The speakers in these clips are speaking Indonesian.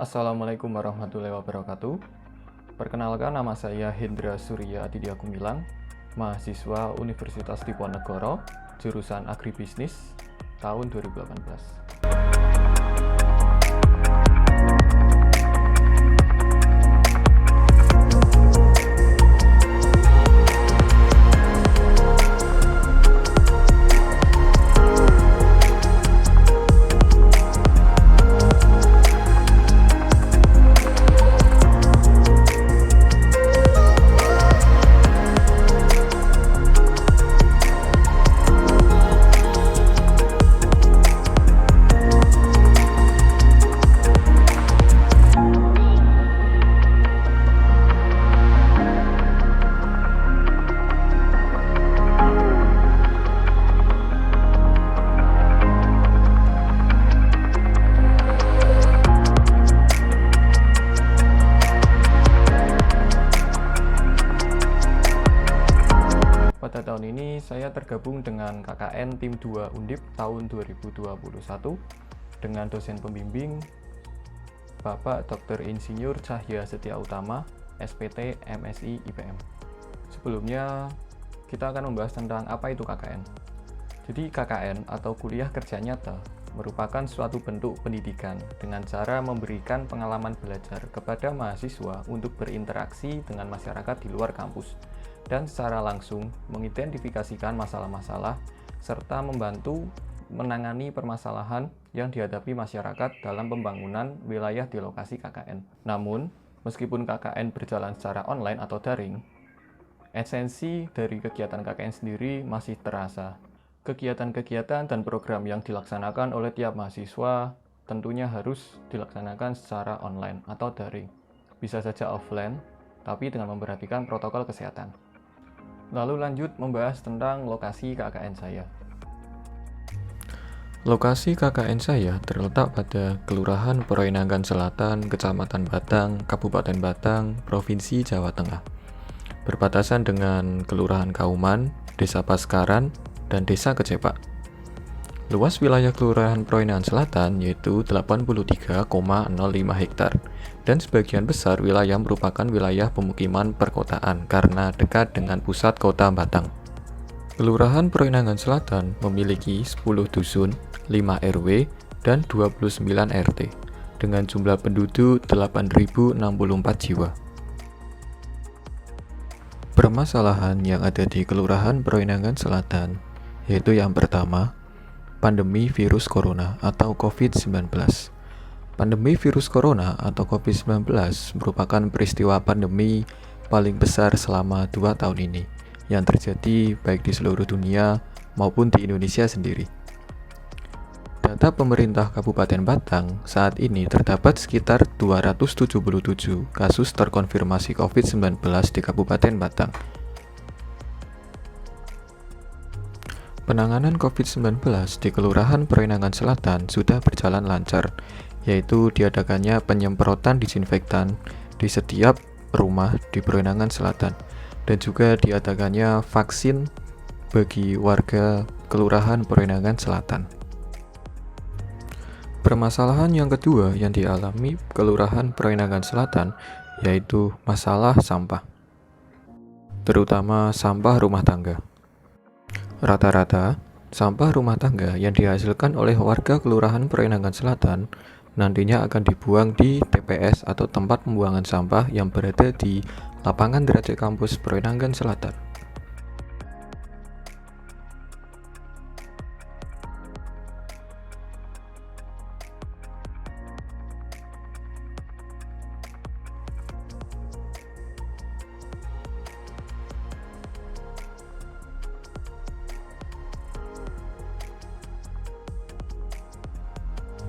Assalamualaikum warahmatullahi wabarakatuh. Perkenalkan, nama saya Hendra Surya Aditya Gumilang, mahasiswa Universitas Diponegoro, jurusan Agribisnis, tahun 2018. Pada tahun ini saya tergabung dengan KKN Tim 2 Undip tahun 2021 dengan dosen pembimbing Bapak Dr. Insinyur Cahya Setia Utama, SPT MSI IPM. Sebelumnya kita akan membahas tentang apa itu KKN. Jadi KKN atau kuliah kerja nyata merupakan suatu bentuk pendidikan dengan cara memberikan pengalaman belajar kepada mahasiswa untuk berinteraksi dengan masyarakat di luar kampus dan secara langsung mengidentifikasikan masalah-masalah serta membantu menangani permasalahan yang dihadapi masyarakat dalam pembangunan wilayah di lokasi KKN. Namun, meskipun KKN berjalan secara online atau daring, esensi dari kegiatan KKN sendiri masih terasa. Kegiatan-kegiatan dan program yang dilaksanakan oleh tiap mahasiswa tentunya harus dilaksanakan secara online atau daring. Bisa saja offline, tapi dengan memperhatikan protokol kesehatan. Lalu lanjut membahas tentang lokasi KKN saya. Lokasi KKN saya terletak pada Kelurahan Proenanggan Selatan, Kecamatan Batang, Kabupaten Batang, Provinsi Jawa Tengah. Berbatasan dengan Kelurahan Kauman, Desa Paskaran, dan Desa Kecepak. Luas wilayah Kelurahan Proenanggan Selatan yaitu 83,05 hektar. Dan sebagian besar wilayah merupakan wilayah pemukiman perkotaan karena dekat dengan pusat kota Batang. Kelurahan Proenanggan Selatan memiliki 10 dusun, 5 RW, dan 29 RT, dengan jumlah penduduk 8.064 jiwa. Permasalahan yang ada di Kelurahan Proenanggan Selatan yaitu yang pertama, pandemi virus corona atau COVID-19. Pandemi virus corona atau COVID-19 merupakan peristiwa pandemi paling besar selama 2 tahun ini yang terjadi baik di seluruh dunia maupun di Indonesia sendiri. Data pemerintah Kabupaten Batang saat ini terdapat sekitar 277 kasus terkonfirmasi COVID-19 di Kabupaten Batang. Penanganan COVID-19 di Kelurahan Proenanggan Selatan sudah berjalan lancar, yaitu diadakannya penyemprotan disinfektan di setiap rumah di Proenanggan Selatan dan juga diadakannya vaksin bagi warga Kelurahan Proenanggan Selatan. Permasalahan yang kedua yang dialami Kelurahan Proenanggan Selatan yaitu masalah sampah, terutama sampah rumah tangga. Rata-rata, sampah rumah tangga yang dihasilkan oleh warga Kelurahan Proenanggan Selatan nantinya akan dibuang di TPS atau tempat pembuangan sampah yang berada di lapangan derajat kampus Proenanggan Selatan.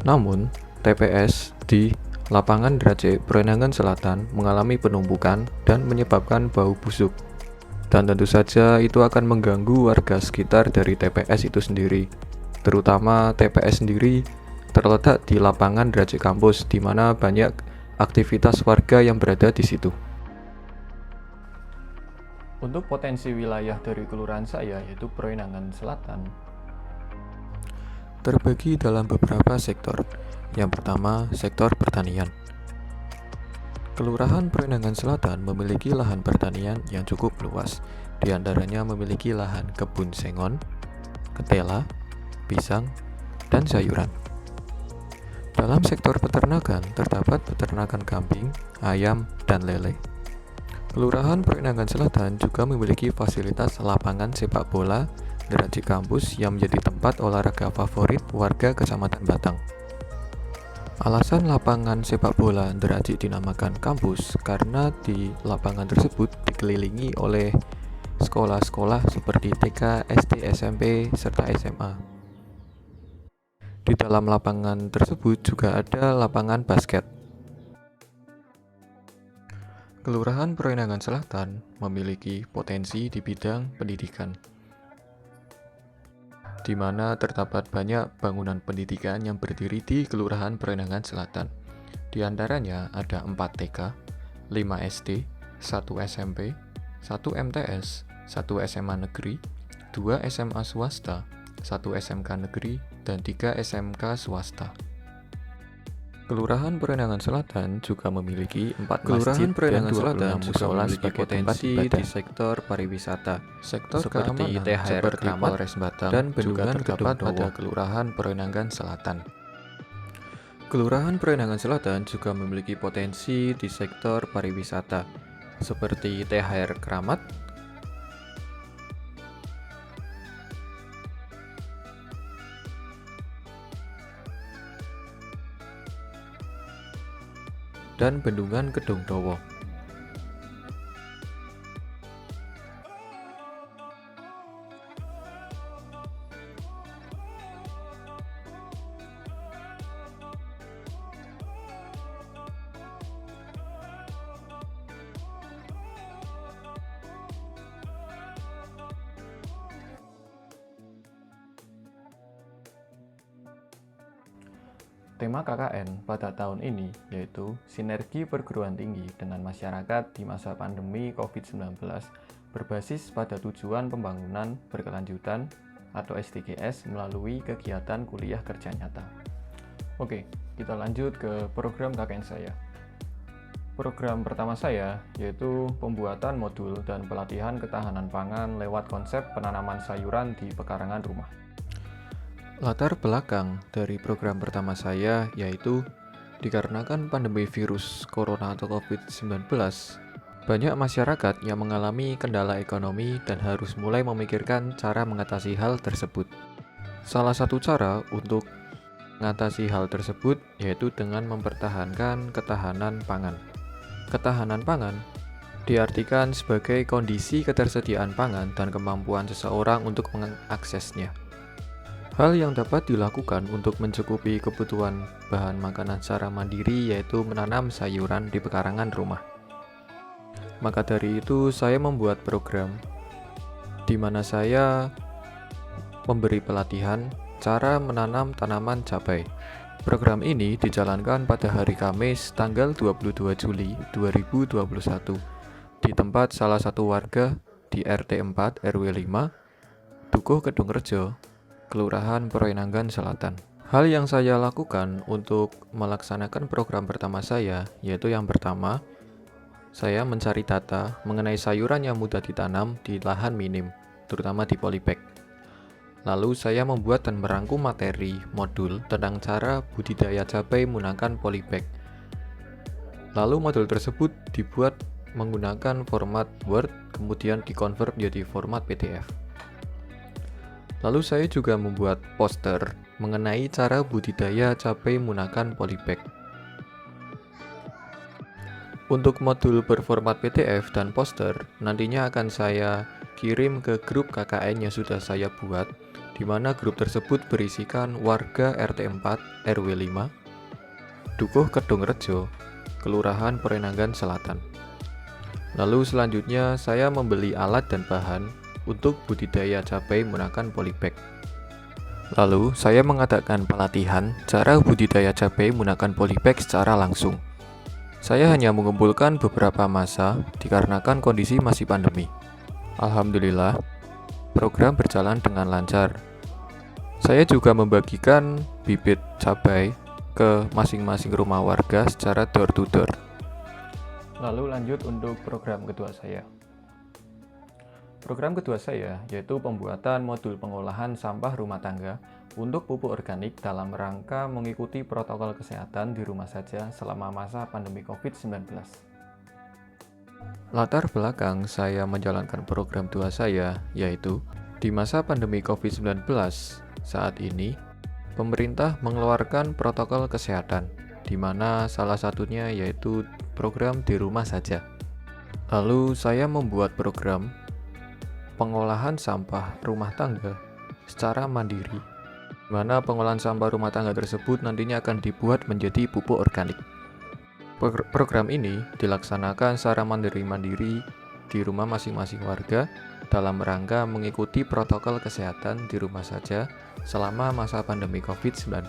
Namun, TPS di lapangan Drace Proenanggan Selatan mengalami penumpukan dan menyebabkan bau busuk. Dan tentu saja itu akan mengganggu warga sekitar dari TPS itu sendiri. Terutama TPS sendiri terletak di lapangan Drace kampus di mana banyak aktivitas warga yang berada di situ. Untuk potensi wilayah dari kelurahan saya yaitu Proenangan Selatan terbagi dalam beberapa sektor. Yang pertama, sektor pertanian. Kelurahan Proenangan Selatan memiliki lahan pertanian yang cukup luas. Di antaranya memiliki lahan kebun sengon, ketela, pisang, dan sayuran. Dalam sektor peternakan terdapat peternakan kambing, ayam, dan lele. Kelurahan Proenangan Selatan juga memiliki fasilitas lapangan sepak bola Derajat Kampus yang menjadi tempat olahraga favorit warga Kecamatan Batang. Alasan lapangan sepak bola Derajat dinamakan kampus karena di lapangan tersebut dikelilingi oleh sekolah-sekolah seperti TK, SD, SMP, serta SMA. Di dalam lapangan tersebut juga ada lapangan basket. Kelurahan Proenangan Selatan memiliki potensi di bidang pendidikan, di mana terdapat banyak bangunan pendidikan yang berdiri di Kelurahan Proenangan Selatan. Di antaranya ada 4 TK, 5 SD, 1 SMP, 1 MTS, 1 SMA negeri, 2 SMA swasta, 1 SMK negeri, dan 3 SMK swasta. Kelurahan Proenangan Selatan juga memiliki 4 masjid dan 26 musola sebagai tempat ibadah di sektor pariwisata, sektor seperti THR Kramat dan bendungan terdapat pada Kelurahan Proenangan Selatan. Kelurahan Proenangan Selatan juga memiliki potensi di sektor pariwisata, seperti THR Kramat, dan bendungan Kedung Dowo. Tema KKN pada tahun ini yaitu Sinergi Perguruan Tinggi dengan Masyarakat di Masa Pandemi COVID-19 berbasis pada tujuan pembangunan berkelanjutan atau SDGs melalui kegiatan kuliah kerja nyata. Oke, kita lanjut ke program KKN saya. Program pertama saya yaitu pembuatan modul dan pelatihan ketahanan pangan lewat konsep penanaman sayuran di pekarangan rumah. Latar belakang dari program pertama saya yaitu dikarenakan pandemi virus corona atau COVID-19, banyak masyarakat yang mengalami kendala ekonomi dan harus mulai memikirkan cara mengatasi hal tersebut. Salah satu cara untuk mengatasi hal tersebut yaitu dengan mempertahankan ketahanan pangan. Ketahanan pangan diartikan sebagai kondisi ketersediaan pangan dan kemampuan seseorang untuk mengaksesnya. Hal yang dapat dilakukan untuk mencukupi kebutuhan bahan makanan secara mandiri yaitu menanam sayuran di pekarangan rumah. Maka dari itu saya membuat program di mana saya memberi pelatihan cara menanam tanaman cabai. Program ini dijalankan pada hari Kamis tanggal 22 Juli 2021 di tempat salah satu warga di RT 4 RW 5 Dukuh Kedung Rejo, Kelurahan Proenangan Selatan. Hal yang saya lakukan untuk melaksanakan program pertama saya, yaitu yang pertama, saya mencari data mengenai sayuran yang mudah ditanam di lahan minim, terutama di polybag. Lalu saya membuat dan merangkum materi modul tentang cara budidaya cabai menggunakan polybag. Lalu modul tersebut dibuat menggunakan format Word, kemudian dikonvert menjadi format PDF. Lalu saya juga membuat poster mengenai cara budidaya cabai menggunakan polybag. Untuk modul berformat PDF dan poster, nantinya akan saya kirim ke grup KKN yang sudah saya buat, di mana grup tersebut berisikan warga RT 4 RW 5, Dukuh Kedung Rejo, Kelurahan Proenangan Selatan. Lalu selanjutnya saya membeli alat dan bahan untuk budidaya cabai menggunakan polybag. Lalu saya mengadakan pelatihan cara budidaya cabai menggunakan polybag secara langsung. Saya hanya mengumpulkan beberapa masa dikarenakan kondisi masih pandemi. Alhamdulillah, program berjalan dengan lancar. Saya juga membagikan bibit cabai ke masing-masing rumah warga secara door to door. Lalu lanjut untuk program kedua saya. Program kedua saya yaitu pembuatan modul pengolahan sampah rumah tangga untuk pupuk organik dalam rangka mengikuti protokol kesehatan di rumah saja selama masa pandemi COVID-19. Latar belakang saya menjalankan program tua saya yaitu di masa pandemi COVID-19 saat ini, pemerintah mengeluarkan protokol kesehatan, di mana salah satunya yaitu program di rumah saja. Lalu saya membuat program pengolahan sampah rumah tangga secara mandiri, di mana pengolahan sampah rumah tangga tersebut nantinya akan dibuat menjadi pupuk organik. Program ini dilaksanakan secara mandiri-mandiri di rumah masing-masing warga dalam rangka mengikuti protokol kesehatan di rumah saja selama masa pandemi COVID-19.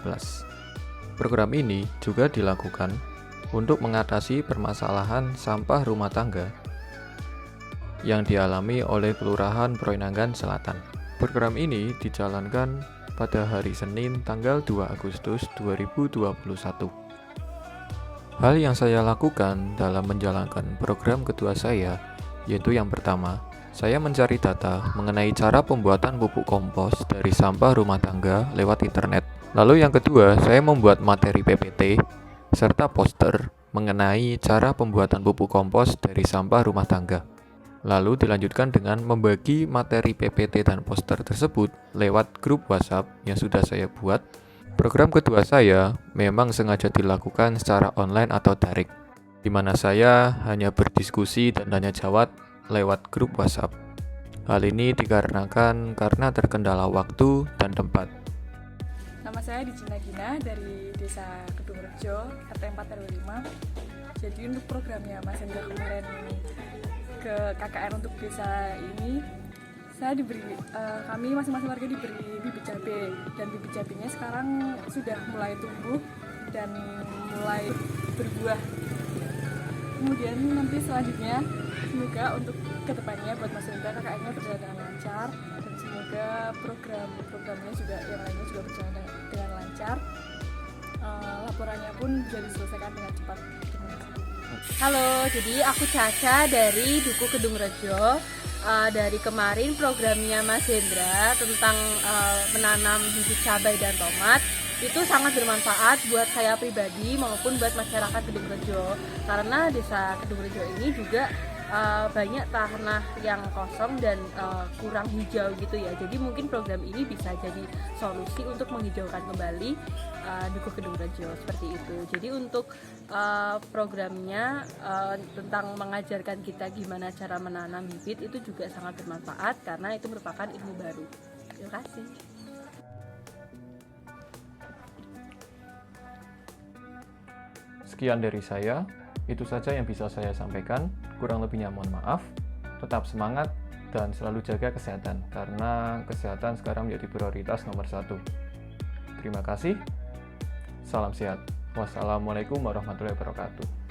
Program ini juga dilakukan untuk mengatasi permasalahan sampah rumah tangga yang dialami oleh Kelurahan Proinangan Selatan. Program ini dijalankan pada hari Senin tanggal 2 Agustus 2021. Hal yang saya lakukan dalam menjalankan program kedua saya, yaitu yang pertama, saya mencari data mengenai cara pembuatan pupuk kompos dari sampah rumah tangga lewat internet. Lalu yang kedua, saya membuat materi PPT serta poster mengenai cara pembuatan pupuk kompos dari sampah rumah tangga. Lalu dilanjutkan dengan membagi materi PPT dan poster tersebut lewat grup WhatsApp yang sudah saya buat. Program kedua saya memang sengaja dilakukan secara online atau daring, di mana saya hanya berdiskusi dan tanya jawab lewat grup WhatsApp. Hal ini dikarenakan karena terkendala waktu dan tempat. Nama saya Dijina Gina dari Desa Kedungrejo, RT 4 RW 5. Jadi untuk programnya Mas Hendra kemarin ke KKN untuk desa ini, kami masing-masing warga diberi bibit cabai, dan bibit cabainya sekarang sudah mulai tumbuh dan mulai berbuah. Kemudian nanti selanjutnya semoga untuk kedepannya buat Mas Hendra KKN-nya berjalan dengan lancar, dan semoga program-programnya juga yang lainnya juga berjalan dengan lancar. Laporannya pun bisa diselesaikan dengan cepat. Halo, jadi aku Caca dari Duku Kedungrejo. Dari kemarin programnya Mas Hendra tentang menanam bibit cabai dan tomat itu sangat bermanfaat buat saya pribadi maupun buat masyarakat Kedungrejo, karena desa Kedungrejo ini juga banyak tanah yang kosong dan kurang hijau gitu ya. Jadi mungkin program ini bisa jadi solusi untuk menghijaukan kembali Duku Kedungrejo seperti itu. Jadi untuk programnya tentang mengajarkan kita gimana cara menanam bibit itu juga sangat bermanfaat karena itu merupakan ilmu baru. Terima kasih. Sekian dari saya, itu saja yang bisa saya sampaikan. Kurang lebihnya mohon maaf. Tetap semangat dan selalu jaga kesehatan, karena kesehatan sekarang menjadi prioritas nomor 1. Terima kasih. Salam sehat. Wassalamualaikum warahmatullahi wabarakatuh.